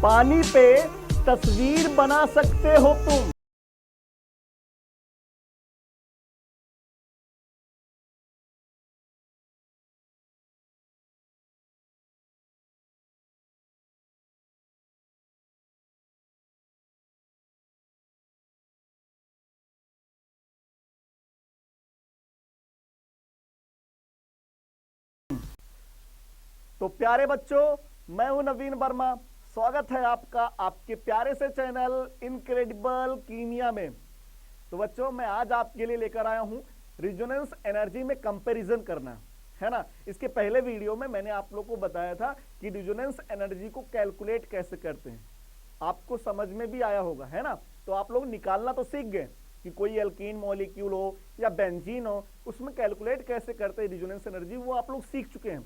पानी पे तस्वीर बना सकते हो तुम। तो प्यारे बच्चों, मैं हूं नवीन वर्मा। स्वागत है आपका आपके प्यारे से चैनल इनक्रेडिबल कीमिया में। तो बच्चों, मैं आज आपके लिए लेकर आया हूं रिजोनेंस एनर्जी में कंपैरिजन करना, है ना। इसके पहले वीडियो में मैंने आप लोगों को बताया था कि रिजोनेंस एनर्जी को कैलकुलेट कैसे करते हैं। आपको समझ में भी आया होगा, है ना। तो आप लोग निकालना तो सीख गए कि कोई एल्कीन मॉलिक्यूल हो या बेंजीन हो, उसमें कैलकुलेट कैसे करते हैं रिजोनेंस एनर्जी, वो आप लोग सीख चुके हैं।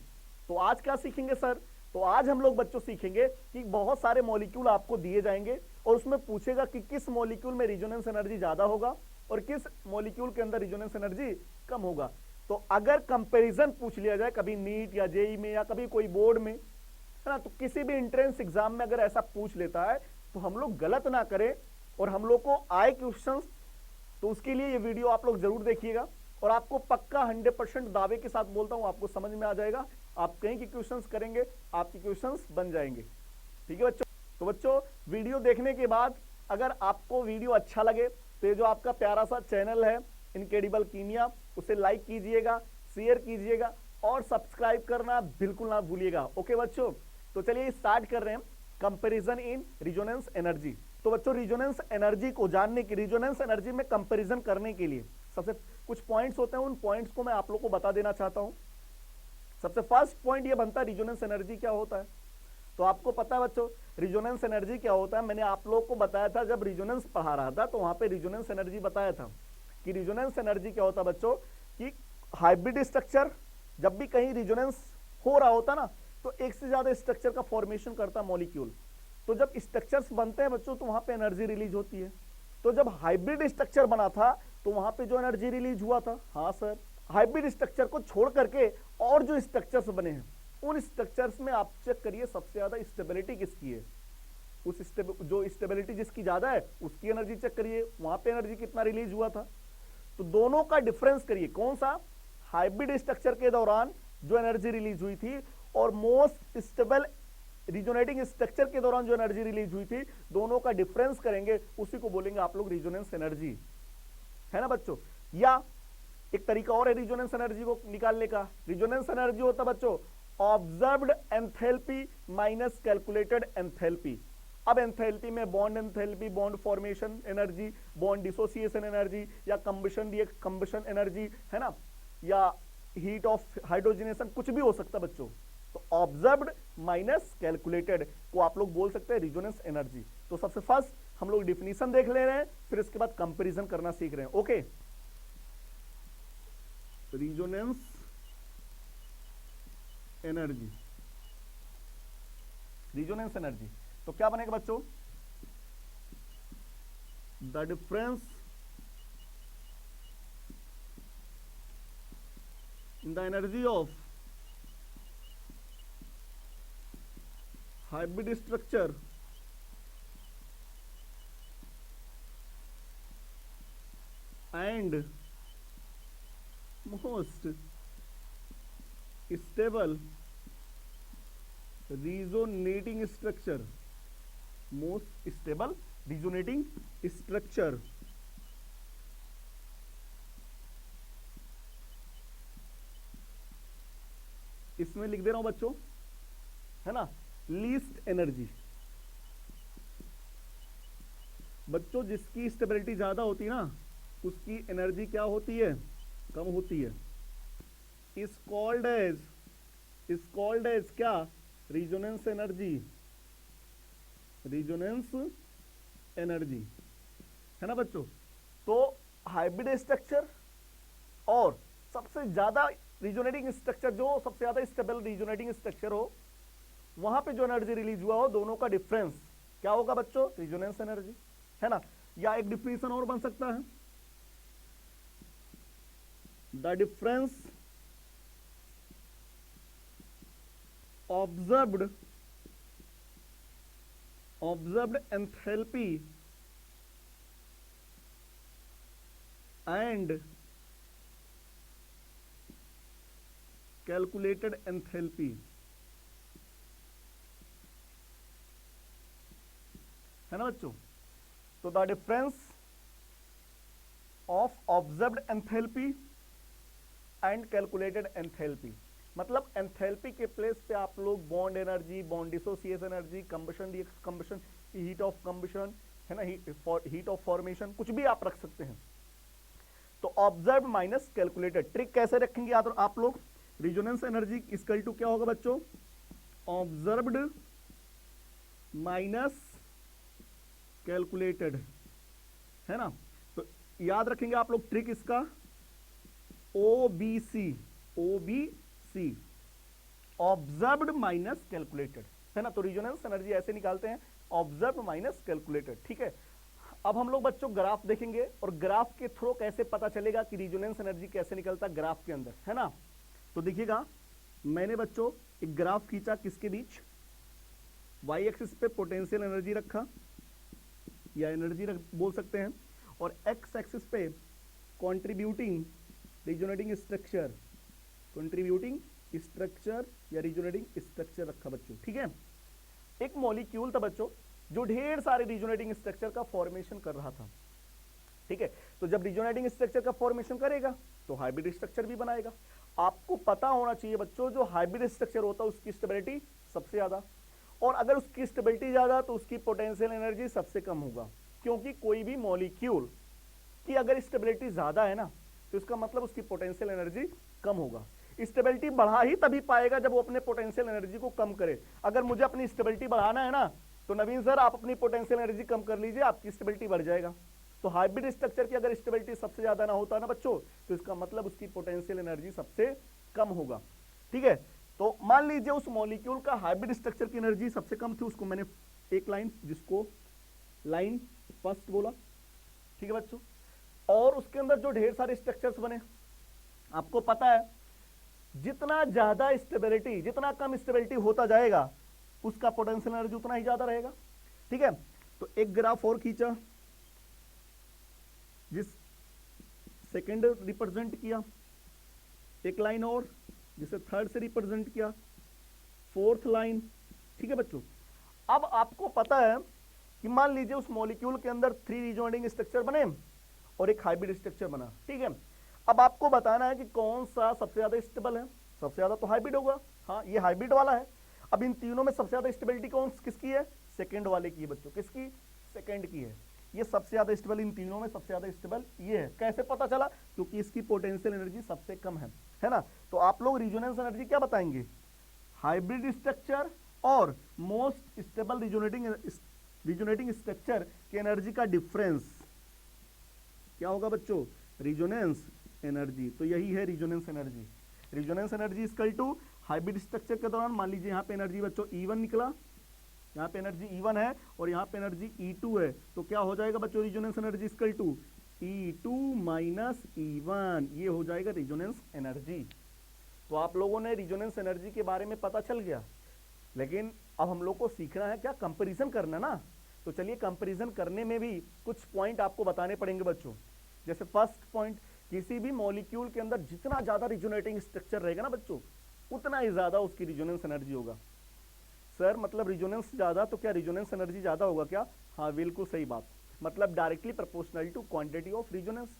तो आज क्या सीखेंगे सर? तो आज हम लोग बच्चों सीखेंगे कि बहुत सारे मॉलिक्यूल आपको दिए जाएंगे और उसमें पूछेगा कि किस मॉलिक्यूल में रिजोनेंस एनर्जी ज्यादा होगा और किस मॉलिक्यूल के अंदर रिजोनेंस एनर्जी कम होगा। तो अगर कंपैरिजन पूछ लिया जाए कभी नीट या जेई में या कभी कोई बोर्ड में, है ना, तो किसी भी एंट्रेंस एग्जाम में अगर ऐसा पूछ लेता है तो हम लोग गलत ना करें और हम लोग को आए क्वेश्चंस, तो उसके लिए ये वीडियो आप लोग जरूर देखिएगा। और आपको पक्का 100% दावे के साथ बोलता हूं, आपको समझ में आ जाएगा। आप कहीं के क्वेश्चंस करेंगे, आपके क्वेश्चंस बन जाएंगे। ठीक है बच्चों? तो बच्चों, वीडियो देखने के बाद अगर आपको वीडियो अच्छा लगे तो ये जो आपका प्यारा सा चैनल है इनक्रेडिबल कीमिया, उसे लाइक कीजिएगा, शेयर कीजिएगा और सब्सक्राइब करना बिल्कुल ना भूलिएगा। ओके बच्चों, तो चलिए स्टार्ट कर रहे हैं कंपैरिजन इन रिजोनेंस एनर्जी। तो बच्चों, रिजोनेंस एनर्जी को जानने की, रिजोनेंस एनर्जी में कंपैरिजन करने के लिए सबसे कुछ पॉइंट्स होते हैं, उन पॉइंट्स को मैं आप लोगों को बता देना चाहता हूं। सबसे फर्स्ट पॉइंट ये बनता है रिजोनेंस एनर्जी क्या होता है। तो आपको पता है बच्चों रिजोनेंस एनर्जी क्या होता है। मैंने आप लोगों को बताया था जब रिजोनेंस पढ़ा रहा था, तो वहां पे रिजोनेंस एनर्जी बताया था कि रिजोनेंस एनर्जी क्या होता है बच्चों, कि हाइब्रिड स्ट्रक्चर जब भी कहीं रिजोनेंस हो रहा होता ना, तो एक से ज्यादा स्ट्रक्चर का फॉर्मेशन करता है मॉलिक्यूल। तो जब स्ट्रक्चर्स बनते हैं बच्चों, तो वहां पे एनर्जी रिलीज होती है। तो जब हाइब्रिड स्ट्रक्चर बना था तो वहां पे जो एनर्जी रिलीज हुआ था, हाँ सर, हाइब्रिड स्ट्रक्चर को छोड़ करके और जो स्ट्रक्चर्स बने हैं उन स्ट्रक्चर्स में आप चेक करिए सबसे ज्यादा स्टेबिलिटी किसकी है। जो स्टेबिलिटी जिसकी ज्यादा है उसकी एनर्जी चेक करिए, वहां पे एनर्जी कितना रिलीज हुआ था। तो दोनों का डिफरेंस करिए, कौन सा, हाइब्रिड स्ट्रक्चर के दौरान जो एनर्जी रिलीज हुई थी और मोस्ट स्टेबल रिजोनेटिंग स्ट्रक्चर के दौरान जो एनर्जी रिलीज हुई थी, दोनों का डिफरेंस करेंगे, उसी को बोलेंगे आप लोग रिजोनेंस एनर्जी, है ना बच्चों। या एक तरीका और है रिजोनेंस एनर्जी को निकालने का। रिजोनेंस एनर्जी होता है बच्चों observed enthalpy minus calculated enthalpy. अब एंथैल्पी में bond enthalpy, bond formation energy, bond dissociation energy या कंबशन एनर्जी, है ना, या हीट ऑफ हाइड्रोजनेशन, कुछ भी हो सकता है बच्चों। तो ऑब्जर्व्ड माइनस कैलकुलेटेड को आप लोग बोल सकते हैं रिजोनेंस एनर्जी। तो सबसे फर्स्ट हम लोग डिफिनीशन देख ले रहे हैं, फिर इसके बाद कंपैरिजन करना सीख रहे हैं। Okay, resonance energy, resonance energy तो क्या बनेगा बच्चों, the difference in the energy of hybrid structure and most stable resonating structure, most stable resonating structure, इसमें लिख दे रहा हूं बच्चों, है ना, लीस्ट एनर्जी। बच्चों जिसकी स्टेबिलिटी ज्यादा होती है ना, उसकी एनर्जी क्या होती है, कम होती है। इज कॉल्ड एज क्या, रिजोनेंस एनर्जी, रिजोनेंस एनर्जी, है ना बच्चों। तो हाइब्रिड स्ट्रक्चर और सबसे ज्यादा रिजोनेटिंग स्ट्रक्चर, जो सबसे ज्यादा स्टेबल रिजोनेटिंग स्ट्रक्चर हो, वहां पे जो एनर्जी रिलीज हुआ हो, दोनों का डिफरेंस क्या होगा बच्चों, रिजोनेंस एनर्जी, है ना। या एक डिफिनेशन और बन सकता है, the difference observed observed enthalpy and calculated enthalpy, है ना बच्चों। तो the difference of observed enthalpy and calculated enthalpy, मतलब एंथैल्पी के प्लेस पे आप लोग bond energy, bond dissociation energy, combustion, combustion, heat of combustion, है ना, हीट ऑफ फॉर्मेशन, कुछ भी आप रख सकते हैं। तो ऑब्जर्व माइनस कैलकुलेटेड, ट्रिक कैसे रखेंगे आप लोग, रिजोनेंस एनर्जी इक्वल टू क्या होगा बच्चों, ऑब्जर्व्ड माइनस कैलकुलेटेड, है ना। तो याद रखेंगे आप लोग ट्रिक इसका, OBC, OBC, observed minus calculated, है ना। तो रिजोनेंस एनर्जी ऐसे निकालते हैं, ऑब्जर्व माइनस कैलकुलेटेड, ठीक है। अब हम लोग बच्चों ग्राफ देखेंगे और ग्राफ के थ्रू कैसे पता चलेगा कि रिजोनेंस एनर्जी कैसे निकलता है ग्राफ के अंदर, है ना। तो देखिएगा, मैंने बच्चों एक ग्राफ खींचा, किसके बीच, वाई एक्सिस पे पोटेंशियल एनर्जी रखा या एनर्जी बोल सकते हैं, और एक्स एक्सिस पे contributing resonating structure, contributing structure या रिजोनेटिंग स्ट्रक्चर रखा बच्चों, ठीक है। एक मॉलिक्यूल था बच्चों जो ढेर सारे रिजोनेटिंग स्ट्रक्चर का फॉर्मेशन कर रहा था, ठीक है। तो जब रिजोनेटिंग स्ट्रक्चर का फॉर्मेशन करेगा तो हाइब्रिड स्ट्रक्चर भी बनाएगा। आपको पता होना चाहिए बच्चों, जो हाइब्रिड स्ट्रक्चर होता है उसकी स्टेबिलिटी सबसे ज्यादा, और अगर उसकी स्टेबिलिटी ज्यादा तो उसकी पोटेंशियल एनर्जी सबसे कम होगा, क्योंकि कोई भी मॉलिक्यूल की अगर स्टेबिलिटी ज्यादा है ना तो इसका मतलब उसकी पोटेंशियल एनर्जी कम होगा। स्टेबिलिटी बढ़ा ही तभी पाएगा जब वो अपने पोटेंशियल एनर्जी को कम करे। अगर मुझे अपनी स्टेबिलिटी बढ़ाना है ना तो नवीन सर आप अपनी पोटेंशियल एनर्जी कम कर लीजिए, आपकी स्टेबिलिटी बढ़ जाएगा। तो हाइब्रिड स्ट्रक्चर की अगर स्टेबिलिटी सबसे ज्यादा ना होता ना बच्चों तो इसका मतलब उसकी पोटेंशियल एनर्जी सबसे कम होगा, ठीक है। तो मान लीजिए उस मॉलिक्यूल का हाइब्रिड स्ट्रक्चर की एनर्जी सबसे कम थी, उसको मैंने एक लाइन, जिसको लाइन फर्स्ट बोला, ठीक है बच्चों। और उसके अंदर जो ढेर सारे स्ट्रक्चर्स बने, आपको पता है जितना ज्यादा स्टेबिलिटी, जितना कम स्टेबिलिटी होता जाएगा उसका पोटेंशियल एनर्जी उतना ही ज्यादा रहेगा, ठीक है। तो एक ग्राफ और खींचा जिस सेकंड रिप्रेजेंट किया, एक लाइन और जिसे थर्ड से रिप्रेजेंट किया, फोर्थ लाइन, ठीक है बच्चों। अब आपको पता है कि मान लीजिए उस मॉलिक्यूल के अंदर 3 रिजोनेटिंग स्ट्रक्चर बने और एक हाइब्रिड स्ट्रक्चर बना, ठीक है। अब आपको बताना है कि कौन सा सबसे ज्यादा स्टेबल है, सबसे ज्यादा तो हाइब्रिड होगा, हाँ ये हाइब्रिड वाला है। अब इन तीनों में सबसे ज्यादा स्टेबिलिटी कौन किसकी है, सेकंड वाले की है बच्चों, किसकी, सेकंड की है। ये सबसे ज्यादा स्टेबल, इन तीनों में सबसे ज्यादा स्टेबल ये है। कैसे पता चला, क्योंकि इसकी पोटेंशियल एनर्जी सबसे कम है ना। तो आप लोग रिजोनेंस एनर्जी क्या बताएंगे, हाइब्रिड स्ट्रक्चर और मोस्ट स्टेबल रिजोनेटिंग स्ट्रक्चर की एनर्जी का डिफरेंस क्या होगा बच्चों, रिजोनेंस एनर्जी। तो यही है resonance energy. Resonance energy equal to hybrid structure के दौरान, मान लीजिए यहाँ पे एनर्जी बच्चों E1 निकला, यहाँ पे एनर्जी E1 है और यहाँ पे एनर्जी E2 है, तो क्या हो जाएगा बच्चों, resonance energy equal to E2 minus E1, ये हो जाएगा रिजोनेंस एनर्जी। तो आप लोगों ने रिजोनेंस एनर्जी के बारे में पता चल गया, लेकिन अब हम लोग को सीखना है क्या, कंपेरिजन करना ना। तो चलिए कंपेरिजन करने में भी कुछ पॉइंट आपको बताने पड़ेंगे बच्चों। जैसे फर्स्ट पॉइंट, किसी भी मॉलिक्यूल के अंदर जितना ज्यादा रिजोनेटिंग स्ट्रक्चर रहेगा ना बच्चों उतना ही ज्यादा उसकी रिजोनेंस एनर्जी होगा। सर मतलब रिजोनेंस ज्यादा तो क्या रिजोनेंस एनर्जी ज्यादा होगा क्या, हाँ बिल्कुल सही बात, मतलब directly proportional to quantity of resonance.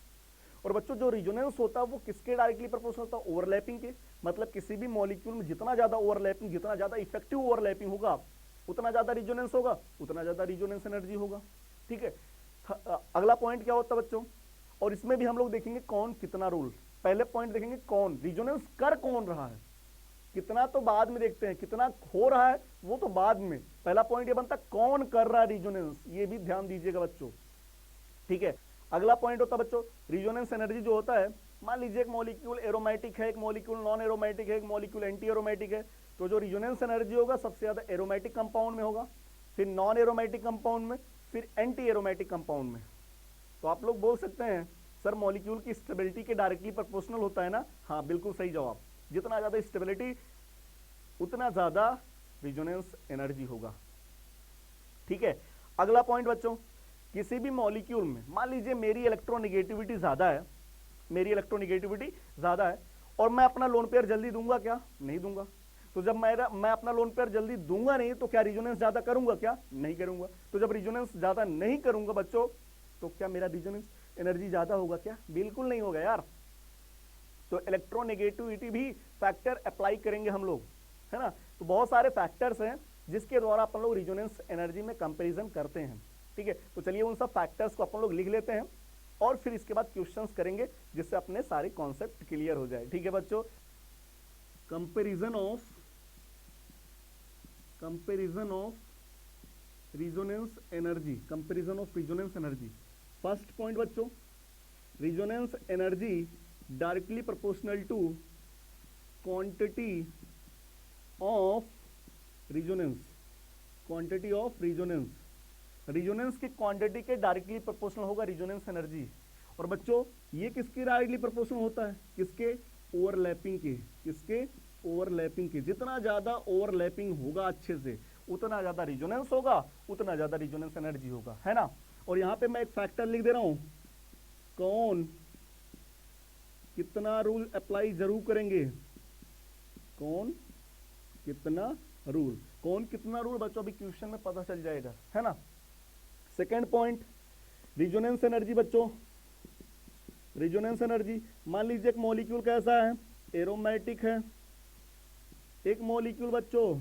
और बच्चों जो रिजोनेंस होता है वो किसके डायरेक्टली प्रोपोर्शनल होता है, ओवरलैपिंग के। मतलब किसी भी मॉलिक्यूल में जितना ज्यादा ओवरलैपिंग, जितना ज्यादा इफेक्टिव ओवरलैपिंग होगा उतना ज्यादा रिजोनेंस होगा, उतना ज्यादा रिजोनेंस एनर्जी होगा, ठीक है। अगला पॉइंट क्या होता है बच्चों, और इसमें भी हम लोग देखेंगे कौन कितना रोल। पहले पॉइंट देखेंगे कौन रिजोनेंस कर कौन रहा है, कितना तो बाद में देखते हैं, कितना हो रहा है वो तो बाद में। पहला पॉइंट ये बनता कौन कर रहा है रिजोनेंस, ये भी ध्यान दीजिएगा बच्चों, ठीक है। अगला पॉइंट होता है बच्चों रिजोनेंस एनर्जी जो होता है, मान लीजिए एक मॉलिक्यूल एरोमेटिक है, एक मॉलिक्यूल नॉन एरोमेटिक है, एक मॉलिक्यूल एंटी एरोमेटिक है, तो जो रिजोनेंस एनर्जी होगा सबसे ज्यादा एरोमेटिक कंपाउंड में होगा, फिर नॉन एरोमेटिक कंपाउंड में, फिर एंटी एरोमेटिक कंपाउंड में। तो आप लोग बोल सकते हैं सर मॉलिक्यूल की स्टेबिलिटी के डायरेक्टली प्रोपोर्शनल होता है ना, हाँ बिल्कुल सही जवाब, जितना ज्यादा स्टेबिलिटी उतना ज्यादा रिजोनेंस एनर्जी होगा। ठीक है। अगला पॉइंट बच्चों, किसी भी मॉलिक्यूल में मान लीजिए मेरी इलेक्ट्रोनेगेटिविटी ज्यादा है, मेरी इलेक्ट्रोनेगेटिविटी ज्यादा है और मैं अपना लोन पेयर जल्दी दूंगा क्या? नहीं दूंगा। तो जब मैं अपना लोन पेयर जल्दी दूंगा नहीं तो क्या रिजोनेंस ज्यादा करूंगा क्या? नहीं करूंगा। तो जब रिजोनेंस ज्यादा नहीं करूंगा बच्चों तो क्या मेरा रिजोनेंस एनर्जी ज्यादा होगा क्या? बिल्कुल नहीं होगा यार। तो इलेक्ट्रोनेगेटिविटी भी फैक्टर अप्लाई करेंगे हम लोग, है ना। तो बहुत सारे फैक्टर्स हैं जिसके द्वारा अपन लोग रिजोनेंस एनर्जी में कंपैरिजन करते हैं, ठीक है। तो चलिए उन सब फैक्टर्स को अपन लोग लिख लेते हैं और फिर इसके बाद क्वेश्चंस करेंगे जिससे अपने सारे कॉन्सेप्ट क्लियर हो जाए, ठीक है बच्चों। Comparison of resonance energy, comparison of resonance energy. First point बच्चों, resonance energy directly proportional to quantity of resonance, quantity of resonance, resonance की क्वांटिटी के डायरेक्टली प्रोपोर्शनल होगा रिजोनेंस एनर्जी। और बच्चों ये किसके डायरेक्टली प्रोपोर्शनल होता है? किसके? ओवरलैपिंग के। किसके? ओवरलैपिंग के। जितना ज्यादा ओवरलैपिंग होगा अच्छे से उतना ज्यादा रिजोनेंस होगा, उतना ज्यादा रिजोनेंस एनर्जी होगा, है ना। और यहां पे मैं एक फैक्टर लिख दे रहा हूं, कौन कितना रूल अप्लाई जरूर करेंगे, कौन कितना रूल, कौन कितना रूल बच्चों अभी क्वेश्चन में पता चल जाएगा, है ना। सेकेंड पॉइंट, रिजोनेंस एनर्जी बच्चों, रिजोनेंस एनर्जी। मान लीजिए एक मॉलिक्यूल कैसा है? एरोमेटिक है, एक मॉलिक्यूल बच्चों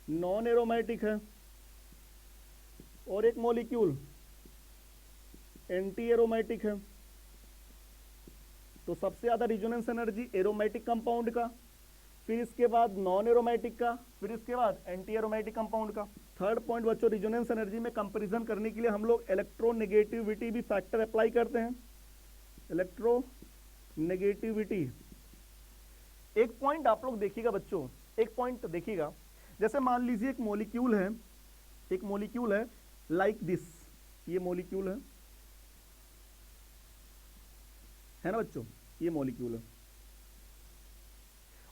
नॉन एरोमेटिक है और एक मॉलिक्यूल एंटी एरोमेटिक है। तो सबसे ज्यादा रिजोनेंस एनर्जी एरोमेटिक कंपाउंड का, फिर इसके बाद नॉन एरोमेटिक का, फिर इसके बाद एंटी एरोमेटिक कंपाउंड का। थर्ड पॉइंट बच्चों, रिजोनेंस एनर्जी में कंपैरिजन करने के लिए हम लोग इलेक्ट्रोनेगेटिविटी भी फैक्टर अप्लाई करते हैं। इलेक्ट्रोनेगेटिविटी, एक पॉइंट आप लोग देखिएगा बच्चों, एक पॉइंट देखिएगा, जैसे मान लीजिए एक मॉलिक्यूल है, एक मॉलिक्यूल है लाइक दिस, ये मॉलिक्यूल है ना बच्चों, ये मॉलिक्यूल है।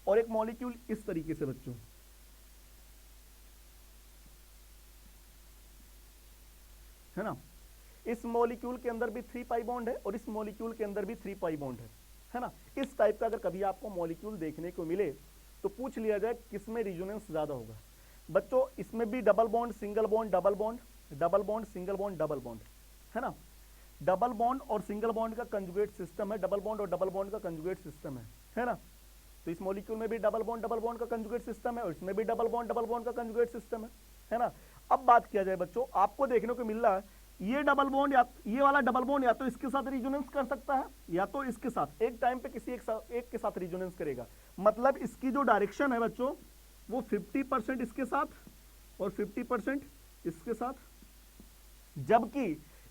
और एक मॉलिक्यूल इस तरीके से बच्चों, है ना। इस मॉलिक्यूल के अंदर भी 3 पाई बॉन्ड है और इस मॉलिक्यूल के अंदर भी 3 पाई बॉन्ड है ना। इस टाइप का अगर कभी आपको मॉलिक्यूल देखने को मिले तो पूछ लिया जाए किसमें रिजोनेंस ज्यादा होगा। बच्चों इसमें भी double bond, single bond, double bond, double bond, single bond, double bond, है ना। डबल बॉन्ड और सिंगल बॉन्ड का कंजुगेट सिस्टम है, डबल बॉन्ड और डबल बॉन्ड का कंजुगेट सिस्टम है ना। तो इस मॉलिक्यूल में भी डबल बॉन्ड का कंजुगेट सिस्टम है और इसमें भी डबल बॉन्ड का कंजुगेट सिस्टम है ना। अब बात किया जाए बच्चों, आपको देखने को मिल रहा है ये डबल बॉन्ड या ये वाला डबल बॉन्ड या तो इसके साथ रिजोनेंस कर सकता है या तो इसके साथ, एक टाइम पे किसी एक के साथ रिजोनेंस करेगा। मतलब इसकी जो डायरेक्शन है बच्चों वो 50% इसके साथ और 50% इसके साथ, जबकि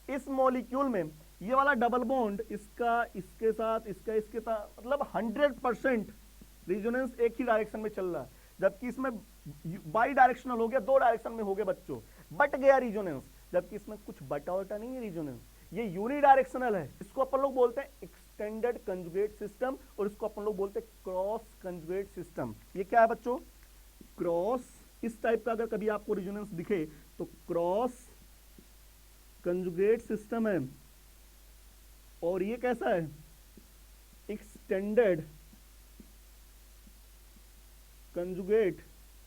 इस मॉलिक्यूल में ये वाला डबल बॉन्ड इसका इसके साथ, इसका इसके साथ, मतलब 100% रिजोनेंस एक ही डायरेक्शन में चल रहा है। जबकि इसमें बाई डायरेक्शनल हो गया, 2 डायरेक्शन में हो गया बच्चों, बट गया रिजोनेंस, जबकि इसमें कुछ बटा वटा नहीं है रिजोनेंस, ये यूनिडायरेक्शनल है। इसको अपन लोग बोलते हैं एक्सटेंडेड कंजुगेट सिस्टम और इसको अपन लोग बोलते हैं क्रॉस कंजुगेट सिस्टम। ये क्या है बच्चों? क्रॉस, इस टाइप का अगर कभी आपको रिजोनेंस दिखे तो क्रॉस कंजुगेट सिस्टम है। और ये कैसा है? एक्सटेंडेड कंजुगेट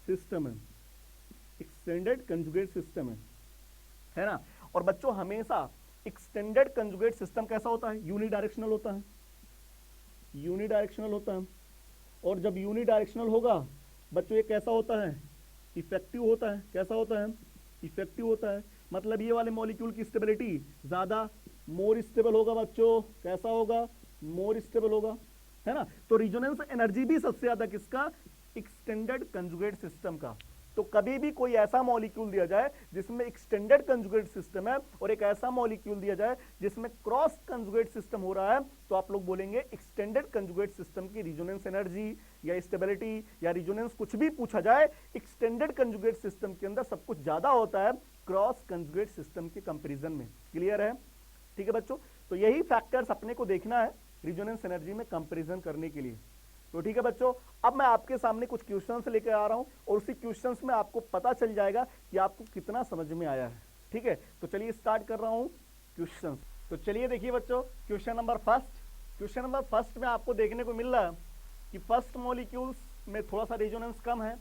सिस्टम है, एक्सटेंडेड कंजुगेट सिस्टम है ना। और बच्चों हमेशा एक्सटेंडेड कंजुगेट सिस्टम कैसा होता है? यूनिडायरेक्शनल होता है, यूनिडायरेक्शनल होता है। और जब यूनिडायरेक्शनल होगा बच्चों ये कैसा होता है? इफेक्टिव होता है। कैसा होता है? इफेक्टिव होता है। मतलब ये वाले मॉलिक्यूल की स्टेबिलिटी ज्यादा मोर स्टेबल होगा बच्चों। कैसा होगा? मोर स्टेबल होगा, है ना। तो रिजोनेंस एनर्जी भी सबसे ज्यादा किसका? एक्सटेंडेड कंजुगेट सिस्टम का। तो कभी भी कोई ऐसा मॉलिक्यूल दिया जाए जिसमें एक्सटेंडेड कंजुगेट सिस्टम है और एक ऐसा मॉलिक्यूल दिया जाए जिसमें क्रॉस कंजुगेट सिस्टम हो रहा है, तो आप लोग बोलेंगे एक्सटेंडेड कंजुगेट सिस्टम की रिजोनेंस एनर्जी या स्टेबिलिटी या रिजोनेंस कुछ भी पूछा जाए, एक्सटेंडेड कंजुगेट सिस्टम के अंदर सब कुछ ज्यादा होता है क्रॉस कंजुगेट सिस्टम के कंपेरिजन में। क्लियर है? ठीक है बच्चों, तो यही फैक्टर्स अपने को देखना है रिजोनेंस एनर्जी में कंपेरिजन करने के लिए। तो ठीक है बच्चों, अब मैं आपके सामने कुछ क्वेश्चंस लेकर आ रहा हूं और उसी क्वेश्चंस में आपको पता चल जाएगा कि आपको कितना समझ में आया है। ठीक है, तो चलिए स्टार्ट कर रहा हूं क्वेश्चंस। तो चलिए देखिए बच्चों, क्वेश्चन नंबर फर्स्ट में आपको देखने को मिल रहा है कि फर्स्ट मॉलिक्यूल्स में थोड़ा सा रेजोनेंस कम है,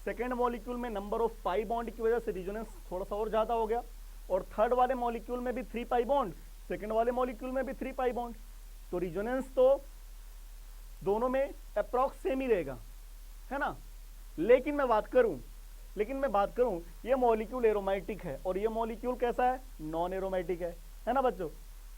सेकेंड मॉलिक्यूल में नंबर ऑफ पाई बॉन्ड की वजह से रेजोनेंस थोड़ा सा और ज्यादा हो गया, और थर्ड वाले मॉलिक्यूल में भी 3 पाई बॉन्ड, सेकेंड वाले मॉलिक्यूल में भी 3 पाई बॉन्ड। तो रेजोनेंस तो दोनों में अप्रॉक्स सेम ही रहेगा, है ना। लेकिन मैं बात करूं ये मॉलिक्यूल एरोमेटिक है और ये मॉलिक्यूल कैसा है, नॉन एरोमेटिक है ना बच्चों।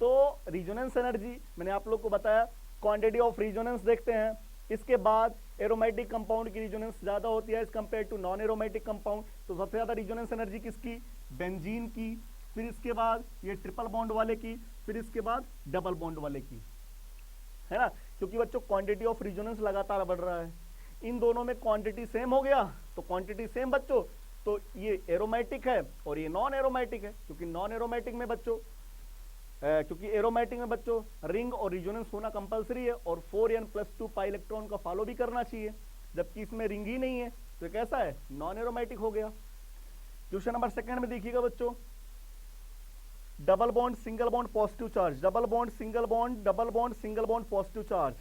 तो रेजोनेंस एनर्जी मैंने आप लोग को बताया, क्वांटिटी ऑफ रेजोनेंस देखते हैं, इसके बाद एरोमेटिक कंपाउंड की रेजोनेंस ज्यादा होती है as compare to non aromatic compound. तो सबसे ज्यादा रेजोनेंस एनर्जी किसकी, बेंजीन की, फिर इसके बाद ये ट्रिपल बॉन्ड वाले की, फिर इसके बाद डबल बॉन्ड वाले की, है ना। क्योंकि बच्चों क्वांटिटी ऑफ रेजोनेंस लगातार बढ़ रहा है, इन दोनों में क्वांटिटी सेम हो गया, तो क्वांटिटी सेम बच्चों, तो ये एरोमेटिक है और ये नॉन एरोमेटिक है। क्योंकि नॉन एरोमेटिक में बच्चों क्योंकि एरोमेटिक में बच्चों रिंग और रेजोनेंस होना कंपलसरी है और 4n+2 पाई इलेक्ट्रॉन का फॉलो भी करना चाहिए, जबकि इसमें रिंग ही नहीं है, तो ये कैसा है, नॉन एरोमेटिक हो गया। क्वेश्चन नंबर सेकंड में देखिएगा बच्चों, double bond single bond positive charge, double bond single bond, double bond single bond positive charge.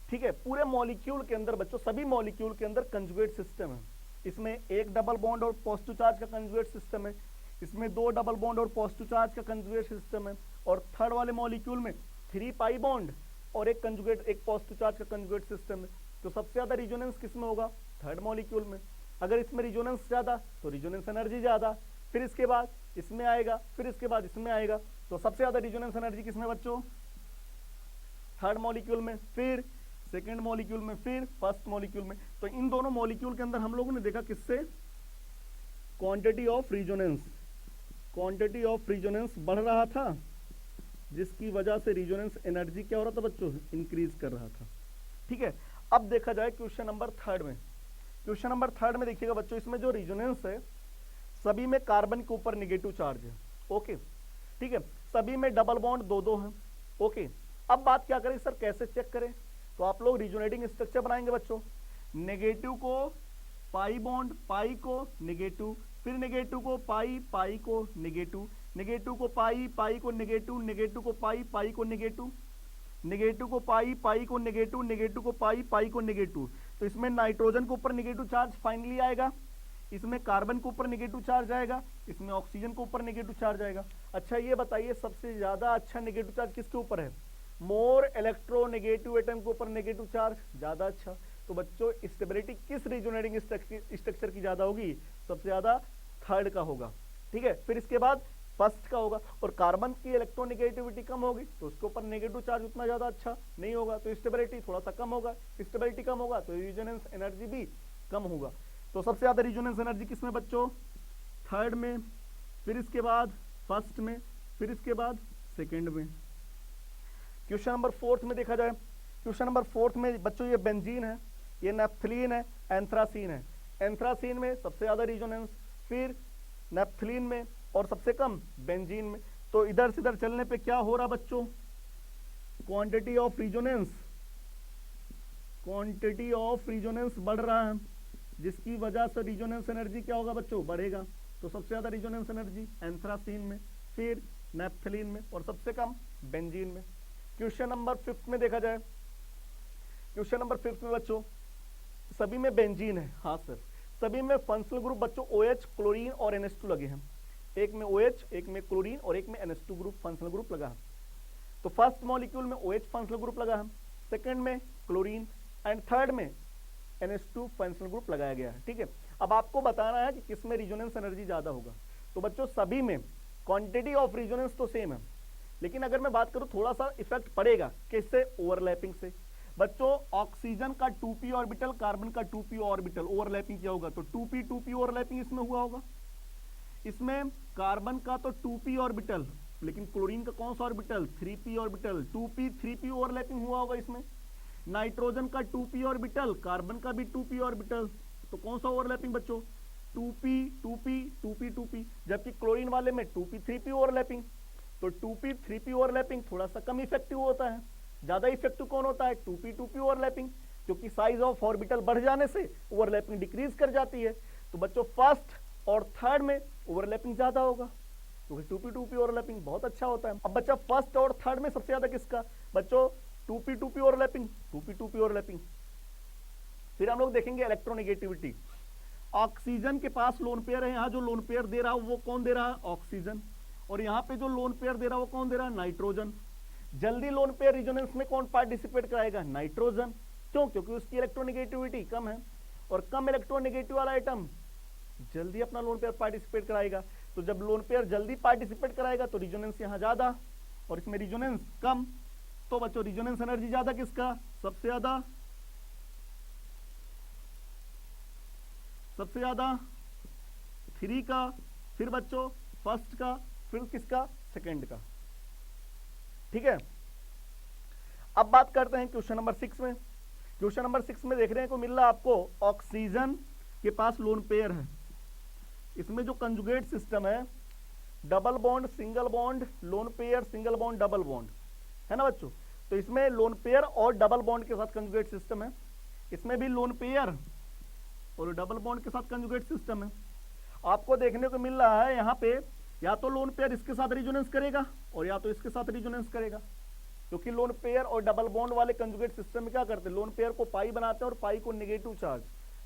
ठीक है, पूरे मॉलिक्यूल के अंदर बच्चों, सभी मॉलिक्यूल के अंदर कंजुगेट सिस्टम है। इसमें एक डबल बॉन्ड और पॉजिटिव चार्ज का कंजुगेट सिस्टम है, इसमें 2 डबल बॉन्ड और पॉजिटिव चार्ज का कंजुगेट सिस्टम है, और थर्ड वाले मॉलिक्यूल में 3 पाई बॉन्ड और एक पॉजिटिव चार्ज का कंजुगेट सिस्टम है। तो सबसे ज्यादा रेजोनेंस किसमें होगा, थर्ड मॉलिक्यूल में। अगर इसमें रेजोनेंस ज्यादा तो रेजोनेंस एनर्जी ज्यादा, फिर इसके बाद इसमें आएगा, फिर इसके बाद इसमें आएगा, तो सबसे ज्यादा रेजोनेंस एनर्जी किसमें बच्चों, थर्ड मॉलिक्यूल में, फिर सेकेंड मॉलिक्यूल में, फिर फर्स्ट मॉलिक्यूल में। तो इन दोनों मॉलिक्यूल के अंदर हम लोगों ने देखा किससे, क्वांटिटी ऑफ रेजोनेंस बढ़ रहा था, जिसकी वजह से रेजोनेंस एनर्जी क्या हो रहा था बच्चों, इंक्रीज कर रहा था। ठीक है, अब देखा जाए क्वेश्चन नंबर थर्ड में देखिएगा बच्चों, इसमें जो रेजोनेंस है सभी में कार्बन के ऊपर नेगेटिव चार्ज है। ओके, ठीक है, सभी में डबल बॉन्ड 2-2 है। ओके, अब बात क्या करें सर, कैसे चेक करें, तो आप लोग रिजोनेटिंग स्ट्रक्चर बनाएंगे बच्चों, नेगेटिव को पाई बॉन्ड, पाई को नेगेटिव, फिर नेगेटिव को पाई, पाई को नेगेटिव, नेगेटिव को पाई, पाई को नेगेटिव, नेगेटिव को पाई, पाई को नेगेटिव, नेगेटिव को पाई, पाई को नेगेटिव, नेगेटिव को पाई, पाई को नेगेटिव। तो इसमें नाइट्रोजन के ऊपर नेगेटिव चार्ज फाइनली आएगा, इसमें कार्बन के ऊपर नेगेटिव चार्ज आएगा, इसमें ऑक्सीजन के ऊपर नेगेटिव चार्ज आएगा। अच्छा ये बताइए सबसे ज्यादा अच्छा नेगेटिव चार्ज किसके ऊपर है, मोर इलेक्ट्रोनेगेटिव एटम के ऊपर नेगेटिव चार्ज ज्यादा अच्छा। तो बच्चों स्टेबिलिटी किस रेजोनेटिंग स्ट्रक्चर की ज्यादा होगी, सबसे ज्यादा थर्ड का होगा। ठीक है, फिर इसके बाद फर्स्ट का होगा, और कार्बन की इलेक्ट्रोनेगेटिविटी कम होगी तो उसके ऊपर नेगेटिव चार्ज उतना ज्यादा अच्छा नहीं होगा, तो स्टेबिलिटी थोड़ा सा कम होगा, स्टेबिलिटी कम होगा तो रेजोनेंस एनर्जी भी कम होगा। तो सबसे ज्यादा रेजोनेंस एनर्जी किसमें बच्चों, थर्ड में, फिर इसके बाद फर्स्ट में, फिर इसके बाद सेकेंड में। क्वेश्चन नंबर फोर्थ में देखा जाए, क्वेश्चन नंबर फोर्थ में बच्चों ये बेंजीन है, ये नेप्थलीन है, एंथ्रासीन है। एंथ्रासीन में सबसे ज्यादा रेजोनेंस, फिर नेप्थलीन में, और सबसे कम बेंजीन में। तो इधर से इधर चलने पे क्या हो रहा बच्चों, क्वांटिटी ऑफ रेजोनेंस बढ़ रहा है, जिसकी वजह से रेजोनेंस एनर्जी क्या होगा बच्चों, बढ़ेगा। तो सबसे ज्यादा रेजोनेंस एनर्जी एंथ्रासीन में, फिर नेप्थलीन में, और सबसे कम बेंजीन में। क्वेश्चन नंबर फिफ्थ में देखा जाए, क्वेश्चन नंबर फिफ्थ में बच्चों सभी में बेंजीन है, हाँ सर, सभी में फंक्शनल ग्रुप बच्चों OH, क्लोरीन और NH2 लगे हैं, एक में OH, एक में क्लोरीन और एक में NH2 ग्रुप फंक्शनल ग्रुप लगा है। तो फर्स्ट मॉलिक्यूल में OH फंक्शनल ग्रुप लगा है, सेकंड में क्लोरीन एंड थर्ड में NH2 फंक्शनल ग्रुप लगाया गया है। ठीक है, अब आपको बताना है कि किसमें रेजोनेंस एनर्जी ज्यादा होगा। तो बच्चों सभी में क्वांटिटी ऑफ रेजोनेंस तो सेम है, लेकिन अगर मैं बात करूं थोड़ा सा इफेक्ट पड़ेगा किससे, ओवरलैपिंग से। बच्चों ऑक्सीजन का 2p ऑर्बिटल, कार्बन का 2p ऑर्बिटल ओवरलैपिंग क्या होगा, तो 2p ओवरलैपिंग इसमें हुआ होगा। इसमें कार्बन का तो 2p ऑर्बिटल, लेकिन क्लोरीन का कौन सा orbital, 3p orbital, 2p 3p overlapping हुआ होगा इसमें। नाइट्रोजन का 2p ऑर्बिटल, कार्बन का भी 2p ऑर्बिटल, तो कौन सा ओवरलैपिंग बच्चों, 2p 2p 2p 2p, जबकि क्लोरीन वाले में 2p 3p ओवरलैपिंग। तो 2p 3p ओवरलैपिंग थोड़ा सा कम इफेक्टिव होता है, ज्यादा इफेक्टिव कौन होता है, 2p 2p ओवरलैपिंग। क्योंकि साइज ऑफ ऑर्बिटल बढ़ जाने से ओवरलैपिंग डिक्रीज कर जाती है। तो बच्चों फर्स्ट और थर्ड में ओवरलैपिंग ज्यादा होगा, क्योंकि टूपी टूपी ओवरलैपिंग बहुत अच्छा होता है। अब बच्चा फर्स्ट और थर्ड में सबसे ज्यादा किसका? बच्चों टूपी टूपी ओवरलैपिंग, टूपी टूपी ओवरलैपिंग। फिर हम लोग देखेंगे इलेक्ट्रोनेगेटिविटी। ऑक्सीजन के पास लोन पेयर है, यहाँ जो लोन पेयर दे रहा है वो कौन दे रहा है? ऑक्सीजन। और यहाँ पे जो लोन पेयर दे रहा है वो कौन दे रहा है? नाइट्रोजन। जल्दी लोन पेयर रिजोनेंस में कौन पार्टिसिपेट कराएगा? नाइट्रोजन। क्यों? क्योंकि उसकी इलेक्ट्रोनेगेटिविटी कम है, और कम इलेक्ट्रोनेगेटिव वाला आइटम जल्दी अपना लोन पेयर पार्टिसिपेट कराएगा। तो जब लोन पेयर जल्दी पार्टिसिपेट कराएगा तो रिजोनेंस यहाँ ज्यादा, और इसमें रिजोनेंस कम। तो बच्चों रिजोनेंस एनर्जी ज्यादा किसका? सबसे ज्यादा 3 का, फिर बच्चों फर्स्ट का, फिर किसका? सेकंड का। ठीक है। अब बात करते हैं क्वेश्चन नंबर 6 में। क्वेश्चन नंबर 6 में देखने को मिल रहा है आपको ऑक्सीजन के पास लोन पेयर है। इसमें जो कंजुगेट सिस्टम है, double bond single bond lone pair single bond double bond, है ना बच्चों? तो इसमें लोन पेयर और डबल बॉन्ड के साथ कंजुगेट सिस्टम है। इसमें भी लोन पेयर और डबल बॉन्ड के साथ कंजुगेट सिस्टम है। आपको देखने को मिल रहा है यहाँ पे या तो लोन पेयर इसके साथ रिजोनेंस करेगा और या तो इसके साथ रिजोनेंस करेगा, क्योंकि लोन पेयर और डबल बॉन्ड वाले कंजुगेट सिस्टम में क्या करते हैं? लोन पेयर को पाई बनाते हैं और पाई को नेगेटिव चार्ज।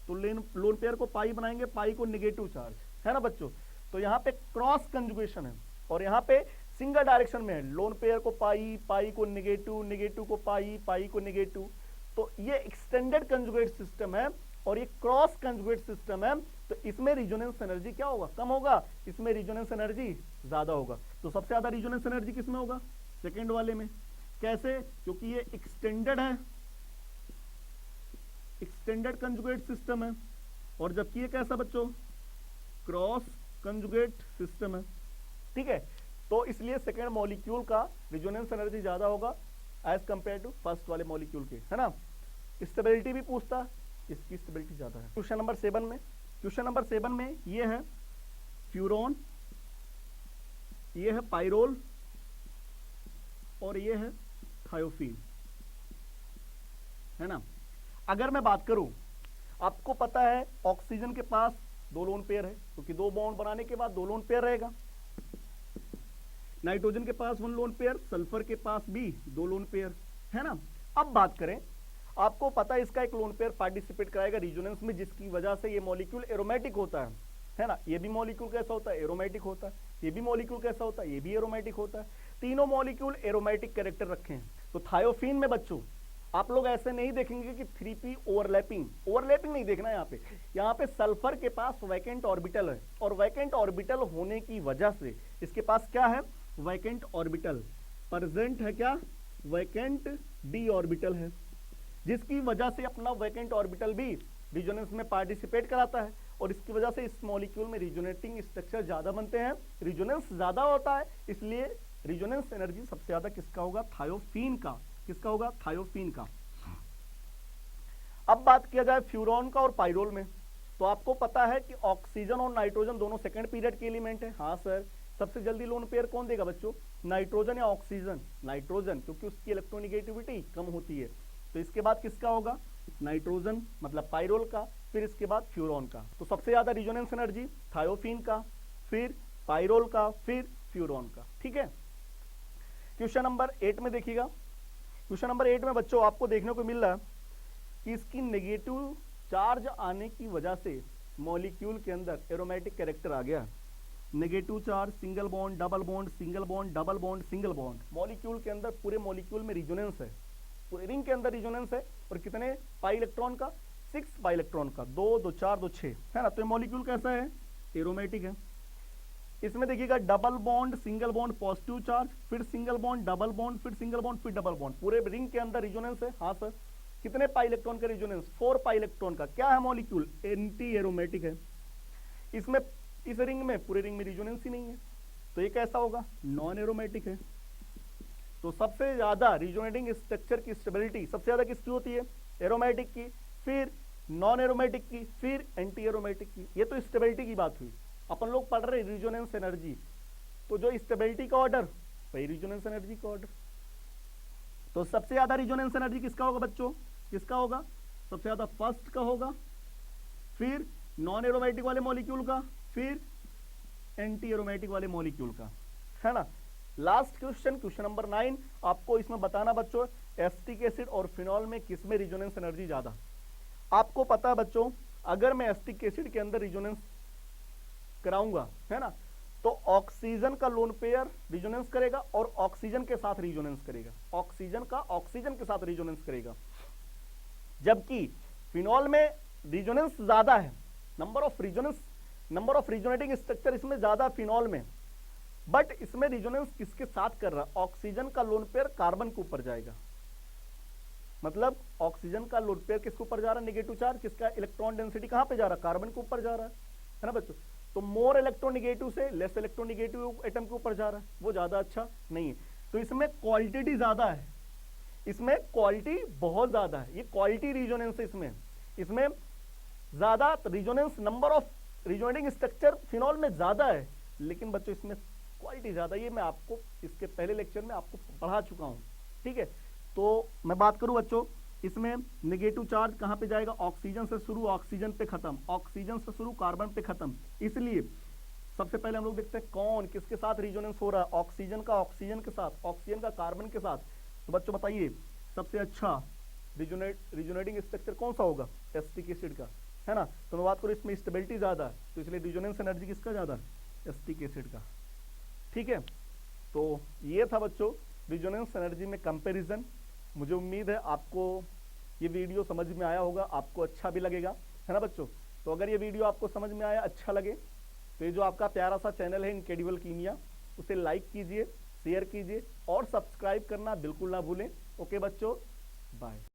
तो लोन पेयर को पाई बनाएंगे, पाई को नेगेटिव चार्ज, है ना बच्चों? तो यहाँ पे क्रॉस कंजुगेशन है, और यहाँ पे सिंगल डायरेक्शन में है। लोन पेयर को पाई, पाई को नेगेटिव, नेगेटिव को पाई, पाई को नेगेटिव। तो ये एक्सटेंडेड कंजुगेट सिस्टम है और ये क्रॉस कंजुगेट सिस्टम है। तो इसमें रिजोनेंस एनर्जी क्या होगा? कम होगा। इसमें रिजोनेंस एनर्जी ज्यादा होगा। तो सबसे ज्यादा रिजोनेंस एनर्जी किसमें होगा? सेकंड वाले में। कैसे? क्योंकि ये एक्सटेंडेड है, एक्सटेंडेड कंजुगेट सिस्टम है, और जबकि ये कैसा बच्चों? क्रॉस कंजुगेट सिस्टम है। ठीक है। तो इसलिए सेकेंड मॉलिक्यूल का रिजोनेंस एनर्जी ज्यादा होगा एज कंपेयर टू फर्स्ट वाले मॉलिक्यूल के, है ना? स्टेबिलिटी भी पूछता, इसकी स्टेबिलिटी ज्यादा है। क्वेश्चन नंबर 7 में, क्वेश्चन नंबर 7 में ये है फ्यूरॉन, ये है पाइरोल और ये है थायोफीन, है ना? अगर मैं बात करूं, आपको पता है ऑक्सीजन के पास 2 लोन पेयर है, क्योंकि 2 बॉन्ड बनाने के बाद 2 लोन पेयर रहेगा। नाइट्रोजन के पास 1 लोन पेयर, सल्फर के पास भी 2 लोन पेयर, है ना? अब बात करें, आपको पता है इसका एक लोन पेयर पार्टिसिपेट कराएगा रिजोनेंस में, जिसकी वजह से ये मॉलिक्यूल एरोमेटिक होता है ना? ये भी मॉलिक्यूल कैसा होता है? एरोमेटिक होता है। ये भी मॉलिक्यूल कैसा होता है? ये भी एरोमेटिक होता है। तीनों मॉलिक्यूल एरोमेटिक कैरेक्टर रखे हैं। तो थायोफीन में बच्चों आप लोग ऐसे नहीं देखेंगे कि 3p ओवरलैपिंग नहीं देखना है। यहाँ पे सल्फर के पास वैकेंट ऑर्बिटल है, और वैकेंट ऑर्बिटल होने की वजह से इसके पास क्या है? वैकेंट ऑर्बिटल प्रेजेंट है। क्या? वैकेंट डी ऑर्बिटल है, जिसकी वजह से अपना वैकेंट ऑर्बिटल भी रिजोनेंस में पार्टिसिपेट कराता है, और इसकी वजह से इस मॉलिक्यूल में रिजोनेटिंग स्ट्रक्चर ज्यादा बनते हैं, रिजोनेंस ज्यादा होता है। इसलिए रिजोनेंस एनर्जी सबसे ज्यादा किसका होगा? थायोफीन का। किसका होगा? थायोफीन का। अब बात किया जाए फ्यूरॉन का और पाइरोल में, तो आपको पता है कि ऑक्सीजन और नाइट्रोजन दोनों सेकंड पीरियड के एलिमेंट है। हाँ सर। सबसे जल्दी लोन पेयर कौन देगा बच्चों? नाइट्रोजन या ऑक्सीजन? नाइट्रोजन, क्योंकि उसकी इलेक्ट्रोनेगेटिविटी कम होती है। तो इसके बाद किसका होगा? नाइट्रोजन, मतलब पाइरोल का, फिर इसके बाद फ्यूरॉन का। तो सबसे ज्यादा रिजोनेंस एनर्जी थायोफीन का, फिर पाइरोल का, फिर फ्यूरॉन का। ठीक है। क्वेश्चन नंबर 8 में देखिएगा। क्वेश्चन नंबर 8 में बच्चों आपको देखने को मिल रहा है कि इसकी नेगेटिव चार्ज आने की वजह से मॉलिक्यूल के अंदर एरोमेटिक कैरेक्टर आ गया। Negative charge, single bond, double bond, single bond, double bond, single bond. Molecule के अंदर, पूरे मॉलिक्यूल में रिजोनेंस है, पूरे रिंग के अंदर रिजोनेंस है। और कितने पाई इलेक्ट्रॉन का? 6 पाई इलेक्ट्रॉन का, 2 2 4 2 6, है ना? तो ये मॉलिक्यूल कैसा है? एरोमेटिक है। इसमें देखिएगा double bond, single bond, positive charge, फिर सिंगल बॉन्ड, डबल बॉन्ड, फिर सिंगल बॉन्ड, फिर डबल बॉन्ड। पूरे रिंग के अंदर रिजोनेंस है। हाँ सर। कितने पाई इलेक्ट्रॉन का रिजोनेंस? 4 पाई इलेक्ट्रॉन का। क्या है मॉलिक्यूल? एंटी एरोमेटिक है। इसमें, इस रिंग में, पूरे रिंग में रिजोनेंस ही नहीं है, तो ये कैसा होगा? नॉन एरोमेटिक है। तो सबसे ज्यादा रिजोनेटिंग स्ट्रक्चर की स्टेबिलिटी सबसे ज्यादा किसकी होती है? एरोमेटिक की, फिर नॉन एरोमेटिक की, फिर एंटी एरोमेटिक की। ये तो स्टेबिलिटी की बात हुई। अपन लोग पढ़ रहे रिजोनेंस एनर्जी, तो जो स्टेबिलिटी का ऑर्डर वही रिजोनेंस एनर्जी का ऑर्डर। तो सबसे ज्यादा रिजोनेंस एनर्जी किसका होगा बच्चों? किसका होगा? सबसे ज्यादा फर्स्ट का होगा, फिर नॉन एरोमेटिक वाले मॉलिक्यूल का, फिर एंटी एरोमेटिक वाले मॉलिक्यूल का, है ना। लास्ट क्वेश्चन, क्वेश्चन नंबर 9, आपको इसमें बताना बच्चों एसिटिक एसिड और फिनॉल में किसमें रिजोनेंस एनर्जी ज्यादा। आपको पता है बच्चों, अगर मैं एसिटिक एसिड के अंदर रिजोनेंस कराऊंगा, है ना, तो ऑक्सीजन का लोन पेयर रिजोनेंस करेगा और ऑक्सीजन के साथ रिजोनेंस करेगा, ऑक्सीजन का ऑक्सीजन के साथ रिजोनेंस करेगा। जबकि फिनॉल में रिजोनेंस ज्यादा है, नंबर ऑफ रिजोनेटिंग स्ट्रक्चर इसमें ज्यादा फिनॉल में, बट इसमें रिजोनेंस किसके साथ कर रहा है, ऑक्सीजन का लोन पेयर कार्बन के ऊपर जाएगा। मतलब ऑक्सीजन का लोन पेयर किसके ऊपर जा रहा है, नेगेटिव चार्ज, किसका इलेक्ट्रॉन डेंसिटी कहां पे जा रहा है, कार्बन के ऊपर जा रहा है ना बच्चों। तो मोर इलेक्ट्रोनिगेटिव से लेस इलेक्ट्रोनिगेटिव एटम के ऊपर जा रहा है, वो ज्यादा अच्छा नहीं है। तो इसमें क्वालिटी ज्यादा है, इसमें क्वालिटी बहुत ज्यादा है, ये क्वालिटी रिजोनेंस है। इसमें ज्यादा resonance, number of resonating structure phenol में ज्यादा है, लेकिन बच्चों इसमें क्वालिटी ज्यादा, ये मैं आपको इसके पहले लेक्चर में आपको पढ़ा चुका हूं, ठीक है। तो मैं बात करूं बच्चों, इसमें नेगेटिव चार्ज कहां पे जाएगा, ऑक्सीजन से शुरू ऑक्सीजन पे खत्म, ऑक्सीजन से शुरू कार्बन पे खत्म। इसलिए सबसे पहले हम लोग देखते हैं कौन किसके साथ रिजोनेंस हो रहा है, ऑक्सीजन का ऑक्सीजन के साथ, ऑक्सीजन का कार्बन के साथ। तो बच्चों बताइए सबसे अच्छा रिजोनेटिंग स्ट्रक्चर कौन सा होगा, एसिटिक एसिड का, है ना। तो मैं बात करूं इसमें स्टेबिलिटी ज्यादा है, तो इसलिए रिजोनेंस एनर्जी किसका ज्यादा, एसिटिक एसिड का, ठीक है। तो ये था बच्चों रिजोनेंस एनर्जी में कंपैरिजन। मुझे उम्मीद है आपको ये वीडियो समझ में आया होगा, आपको अच्छा भी लगेगा, है ना बच्चों। तो अगर ये वीडियो आपको समझ में आया, अच्छा लगे, तो ये जो आपका प्यारा सा चैनल है इनक्रेडिबल कीमिया, उसे लाइक कीजिए, शेयर कीजिए और सब्सक्राइब करना बिल्कुल ना भूलें। ओके बच्चों, बाय।